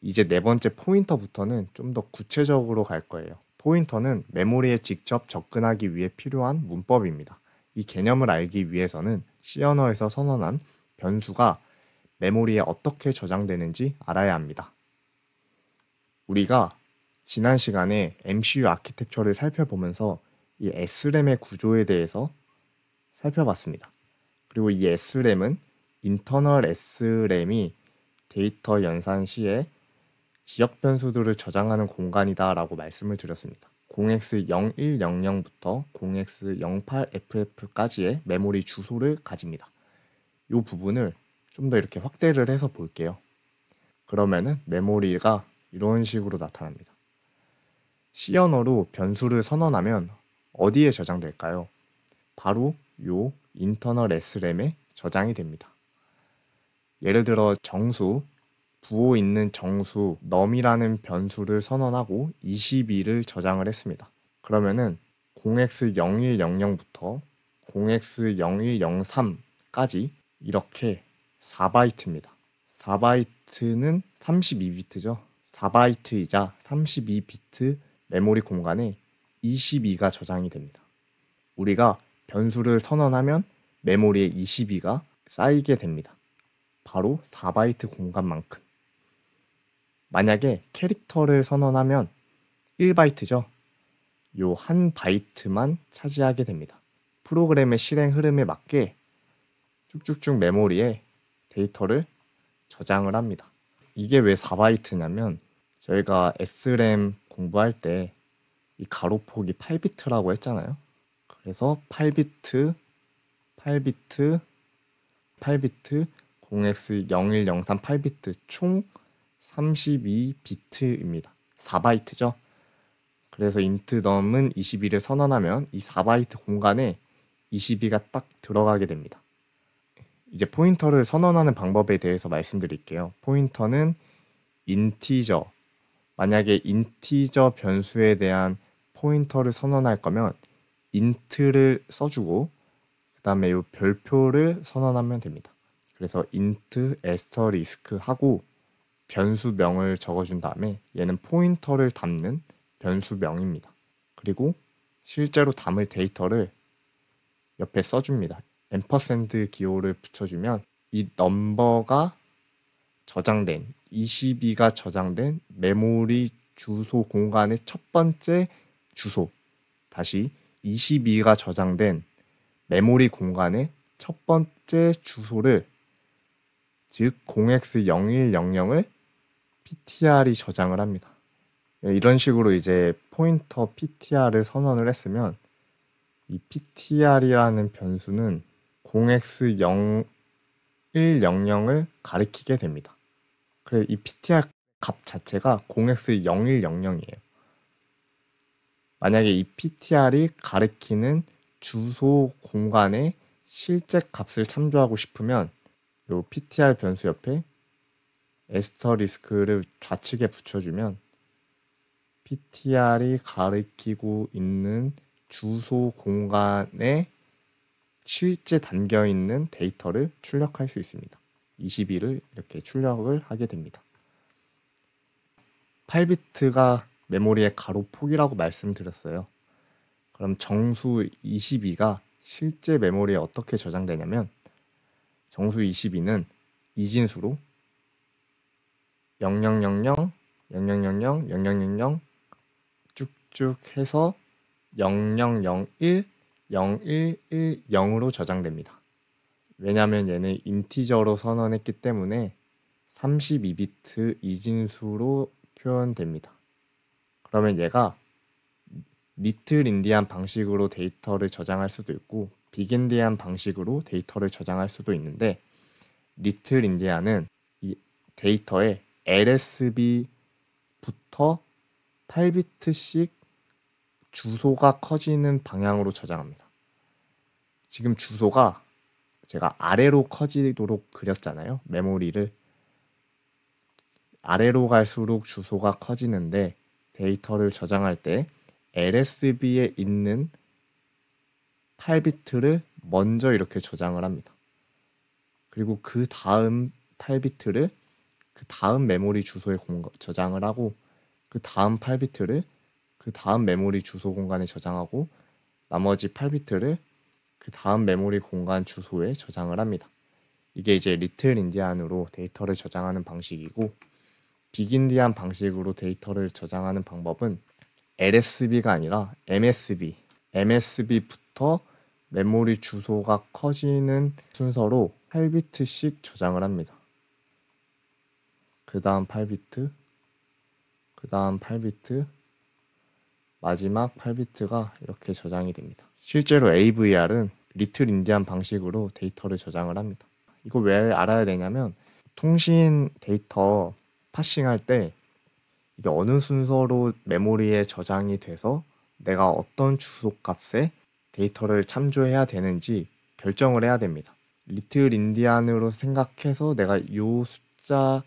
이제 네 번째 포인터부터는 좀 더 구체적으로 갈 거예요. 포인터는 메모리에 직접 접근하기 위해 필요한 문법입니다. 이 개념을 알기 위해서는 C 언어에서 선언한 변수가 메모리에 어떻게 저장되는지 알아야 합니다. 우리가 지난 시간에 MCU 아키텍처를 살펴보면서 이 SRAM의 구조에 대해서 살펴봤습니다. 그리고 이 SRAM은 인터널 SRAM이 데이터 연산 시에 지역 변수들을 저장하는 공간이다라고 말씀을 드렸습니다. 0x0100부터 0x08FF까지의 메모리 주소를 가집니다. 이 부분을 좀 더 이렇게 확대를 해서 볼게요. 그러면은 메모리가 이런 식으로 나타납니다. C 언어로 변수를 선언하면 어디에 저장될까요? 바로 요 인터널 SRAM에 저장이 됩니다. 예를 들어 정수, 부호 있는 정수 num이라는 변수를 선언하고 22를 저장을 했습니다. 그러면은 0x0100부터 0x0103까지 이렇게 4바이트입니다. 4바이트는 32비트죠. 4바이트이자 32비트 메모리 공간에 22가 저장이 됩니다. 우리가 변수를 선언하면 메모리에 22가 쌓이게 됩니다. 바로 4바이트 공간만큼. 만약에 캐릭터를 선언하면 1바이트죠. 요 한 바이트만 차지하게 됩니다. 프로그램의 실행 흐름에 맞게 쭉쭉쭉 메모리에 데이터를 저장을 합니다. 이게 왜 4바이트냐면 저희가 SRAM 공부할 때 이 가로폭이 8비트라고 했잖아요. 그래서 8비트, 8비트, 8비트, 0x0103 8비트 총 32비트입니다. 4바이트죠. 그래서 int num은 22를 선언하면 이 4바이트 공간에 22가 딱 들어가게 됩니다. 이제 포인터를 선언하는 방법에 대해서 말씀드릴게요. 포인터는 인티저, 만약에 인티저 변수에 대한 포인터를 선언할 거면 int를 써주고 그 다음에 이 별표를 선언하면 됩니다. 그래서 int asterisk 하고 변수명을 적어준 다음에 얘는 포인터를 담는 변수명입니다. 그리고 실제로 담을 데이터를 옆에 써줍니다. 앰퍼샌드 기호를 붙여주면 이 넘버가 저장된 22가 저장된 메모리 주소 공간의 첫 번째 주소, 다시 22가 저장된 메모리 공간의 첫 번째 주소를, 즉 0x0100을 PTR이 저장을 합니다. 이런 식으로 이제 포인터 PTR을 선언을 했으면 이 PTR이라는 변수는 0x0100을 가리키게 됩니다. 그래서 이 PTR 값 자체가 0x0100이에요. 만약에 이 PTR이 가리키는 주소 공간의 실제 값을 참조하고 싶으면 이 PTR 변수 옆에 에스터리스크를 좌측에 붙여주면 PTR이 가리키고 있는 주소 공간에 실제 담겨 있는 데이터를 출력할 수 있습니다. 22를 이렇게 출력을 하게 됩니다. 8비트가 메모리의 가로폭이라고 말씀드렸어요. 그럼 정수 22가 실제 메모리에 어떻게 저장되냐면 정수 22는 이진수로 0000, 0000, 0000 쭉쭉 해서 0001, 0110으로 저장됩니다. 왜냐하면 얘는 인티저로 선언했기 때문에 32비트 이진수로 표현됩니다. 그러면 얘가 리틀 인디안 방식으로 데이터를 저장할 수도 있고 빅 인디안 방식으로 데이터를 저장할 수도 있는데, 리틀 인디안은 이 데이터에 LSB부터 8비트씩 주소가 커지는 방향으로 저장합니다. 지금 주소가 제가 아래로 커지도록 그렸잖아요. 메모리를 아래로 갈수록 주소가 커지는데 데이터를 저장할 때 LSB에 있는 8비트를 먼저 이렇게 저장을 합니다. 그리고 그 다음 8비트를 그 다음 메모리 주소에 저장을 하고 그 다음 8비트를 그 다음 메모리 주소 공간에 저장하고 나머지 8비트를 그 다음 메모리 공간 주소에 저장을 합니다. 이게 이제 리틀 인디안으로 데이터를 저장하는 방식이고 빅 인디안 방식으로 데이터를 저장하는 방법은 LSB가 아니라 MSB부터 메모리 주소가 커지는 순서로 8비트씩 저장을 합니다. 그 다음 8비트, 그 다음 8비트, 마지막 8비트가 이렇게 저장이 됩니다. 실제로 AVR은 리틀 인디안 방식으로 데이터를 저장을 합니다. 이거 왜 알아야 되냐면 통신 데이터 파싱할 때 이게 어느 순서로 메모리에 저장이 돼서 내가 어떤 주소 값에 데이터를 참조해야 되는지 결정을 해야 됩니다. 리틀 인디안으로 생각해서 내가 이 숫자가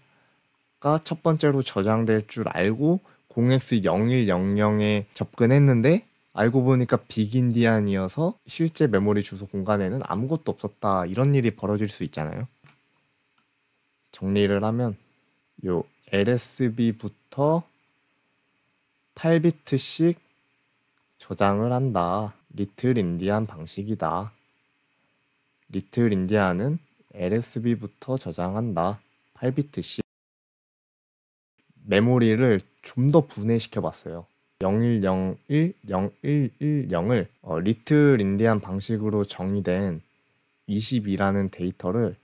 첫 번째로 저장될 줄 알고 0x0100에 접근했는데 알고 보니까 빅 인디안이어서 실제 메모리 주소 공간에는 아무것도 없었다. 이런 일이 벌어질 수 있잖아요. 정리를 하면 요 LSB부터 8비트씩 저장을 한다. 리틀 인디안 방식이다. 리틀 인디안은 LSB부터 저장한다. 8비트씩. 메모리를 좀 더 분해시켜 봤어요. 0101, 0110을 리틀 인디안 방식으로 정의된 22라는 데이터를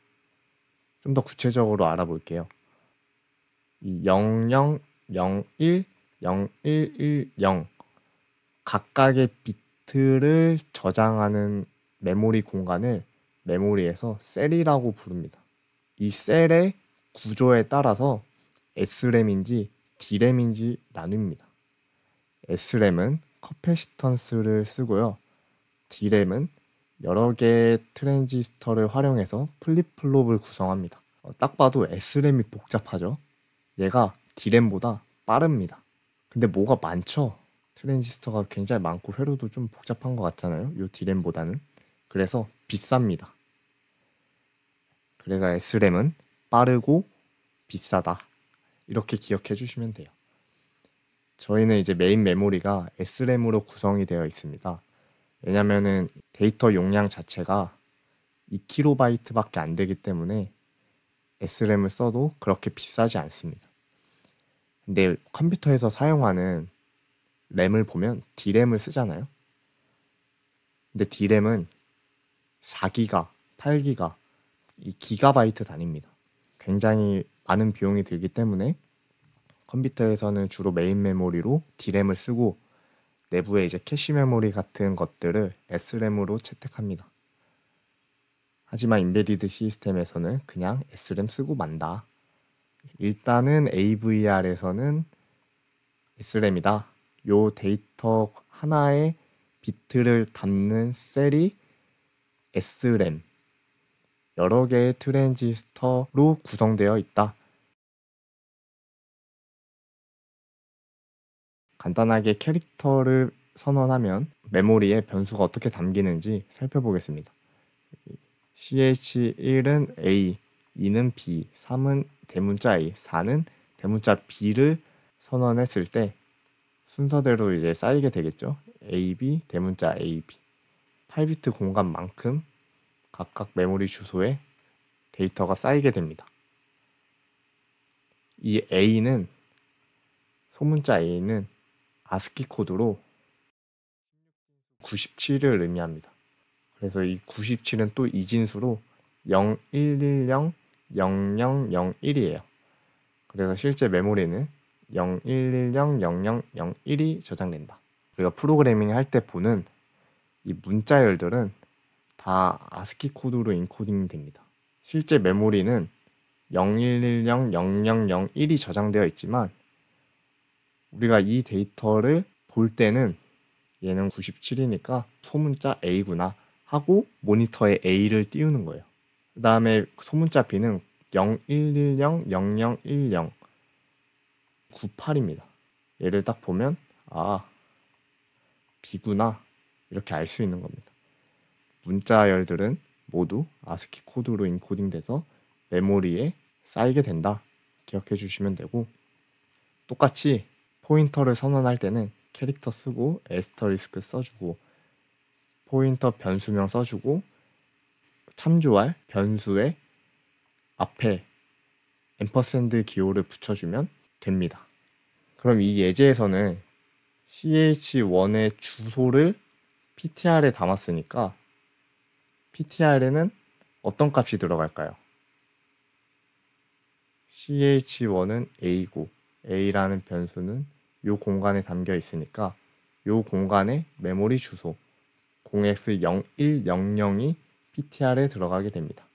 좀 더 구체적으로 알아볼게요. 이 00, 01, 0110 각각의 비트를 저장하는 메모리 공간을 메모리에서 셀이라고 부릅니다. 이 셀의 구조에 따라서 SRAM인지 DRAM인지 나뉩니다. SRAM은 커패시턴스를 쓰고요. DRAM은 여러 개의 트랜지스터를 활용해서 플립플롭을 구성합니다. 딱 봐도 SRAM이 복잡하죠. 얘가 DRAM보다 빠릅니다. 근데 뭐가 많죠? 트랜지스터가 굉장히 많고 회로도 좀 복잡한 것 같잖아요. 이 DRAM보다는. 그래서 비쌉니다. 그래서 SRAM은 빠르고 비싸다. 이렇게 기억해 주시면 돼요. 저희는 이제 메인 메모리가 SRAM으로 구성이 되어 있습니다. 왜냐면은 데이터 용량 자체가 2KB 밖에 안 되기 때문에 SRAM을 써도 그렇게 비싸지 않습니다. 근데 컴퓨터에서 사용하는 램을 보면 D램을 쓰잖아요. 근데 D램은 4기가, 8기가, 이 기가바이트 단위입니다. 굉장히 많은 비용이 들기 때문에 컴퓨터에서는 주로 메인 메모리로 D램을 쓰고 내부에 이제 캐시 메모리 같은 것들을 SRAM으로 채택합니다. 하지만 인베디드 시스템에서는 그냥 SRAM 쓰고 만다. 일단은 AVR에서는 SRAM이다. 요 데이터 하나의 비트를 담는 셀이 SRAM. 여러 개의 트랜지스터로 구성되어 있다. 간단하게 캐릭터를 선언하면 메모리에 변수가 어떻게 담기는지 살펴보겠습니다. CH1은 A, 2는 B, 3은 대문자 A, 4는 대문자 B를 선언했을 때 순서대로 이제 쌓이게 되겠죠. AB, 대문자 AB. 8비트 공간만큼 각각 메모리 주소에 데이터가 쌓이게 됩니다. 이 A는 소문자 A는 ASCII 코드로 97을 의미합니다. 그래서 이 97은 또 이진수로 0110, 0001이에요. 그래서 실제 메모리는 0110, 0001이 저장된다. 우리가 프로그래밍 할 때 보는 이 문자열들은 다 ASCII 코드로 인코딩 됩니다. 실제 메모리는 0110, 0001이 저장되어 있지만 우리가 이 데이터를 볼 때는 얘는 97이니까 소문자 A구나 하고 모니터에 A를 띄우는 거예요. 그 다음에 소문자 B는 0110, 0010, 98입니다. 얘를 딱 보면 B구나 이렇게 알 수 있는 겁니다. 문자열들은 모두 ASCII 코드로 인코딩돼서 메모리에 쌓이게 된다. 기억해 주시면 되고, 똑같이 포인터를 선언할 때는 캐릭터 쓰고 에스터리스크 써주고 포인터 변수명 써주고 참조할 변수의 앞에 앰퍼샌드 기호를 붙여주면 됩니다. 그럼 이 예제에서는 ch1의 주소를 ptr에 담았으니까 ptr에는 어떤 값이 들어갈까요? ch1은 a고 a라는 변수는 이 공간에 담겨 있으니까 이 공간의 메모리 주소 0x0100이 ptr에 들어가게 됩니다.